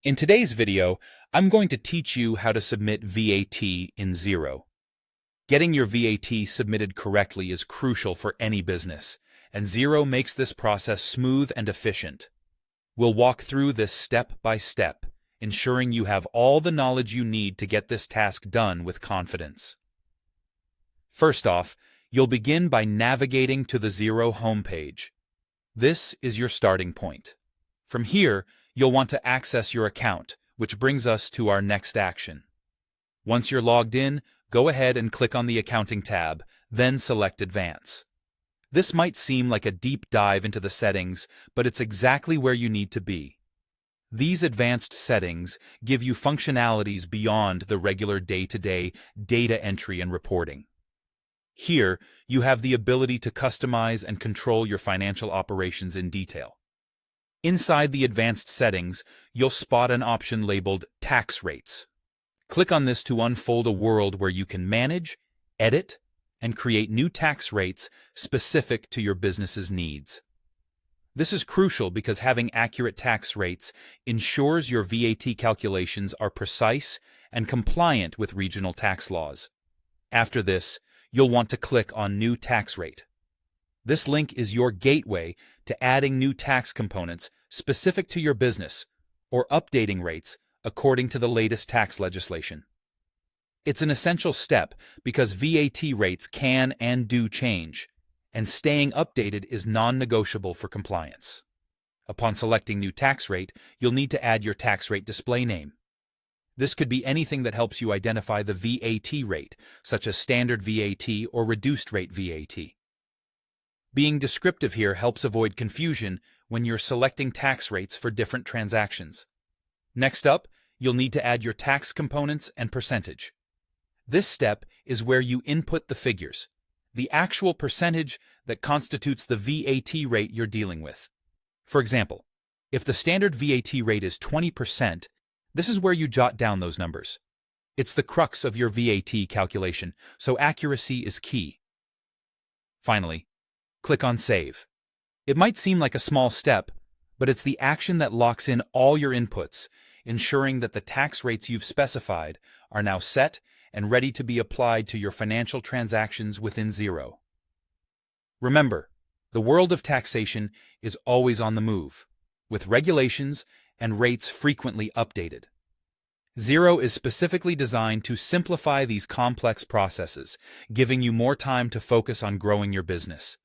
In today's video, I'm going to teach you how to submit VAT in Xero. Getting your VAT submitted correctly is crucial for any business, and Xero makes this process smooth and efficient. We'll walk through this step by step, ensuring you have all the knowledge you need to get this task done with confidence. First off, you'll begin by navigating to the Xero homepage. This is your starting point. From here, you'll want to access your account, which brings us to our next action. Once you're logged in, go ahead and click on the Accounting tab, then select Advance. This might seem like a deep dive into the settings, but it's exactly where you need to be. These advanced settings give you functionalities beyond the regular day-to-day data entry and reporting. Here, you have the ability to customize and control your financial operations in detail. Inside the advanced settings, you'll spot an option labeled Tax Rates. Click on this to unfold a world where you can manage, edit, and create new tax rates specific to your business's needs. This is crucial because having accurate tax rates ensures your VAT calculations are precise and compliant with regional tax laws. After this, you'll want to click on New Tax Rate. This link is your gateway to adding new tax components specific to your business or updating rates according to the latest tax legislation. It's an essential step because VAT rates can and do change, and staying updated is non-negotiable for compliance. Upon selecting New Tax Rate, you'll need to add your tax rate display name. This could be anything that helps you identify the VAT rate, such as standard VAT or reduced rate VAT. Being descriptive here helps avoid confusion when you're selecting tax rates for different transactions. Next up, you'll need to add your tax components and percentage. This step is where you input the figures, the actual percentage that constitutes the VAT rate you're dealing with. For example, if the standard VAT rate is 20%, this is where you jot down those numbers. It's the crux of your VAT calculation, so accuracy is key. Finally, click on Save. It might seem like a small step, but it's the action that locks in all your inputs, ensuring that the tax rates you've specified are now set and ready to be applied to your financial transactions within Xero. Remember, the world of taxation is always on the move, with regulations and rates frequently updated. Xero is specifically designed to simplify these complex processes, giving you more time to focus on growing your business.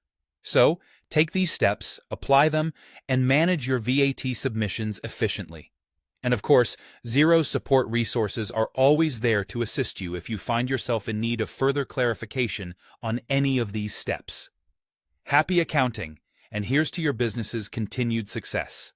So, take these steps, apply them, and manage your VAT submissions efficiently. And of course, Xero's support resources are always there to assist you if you find yourself in need of further clarification on any of these steps. Happy accounting, and here's to your business's continued success.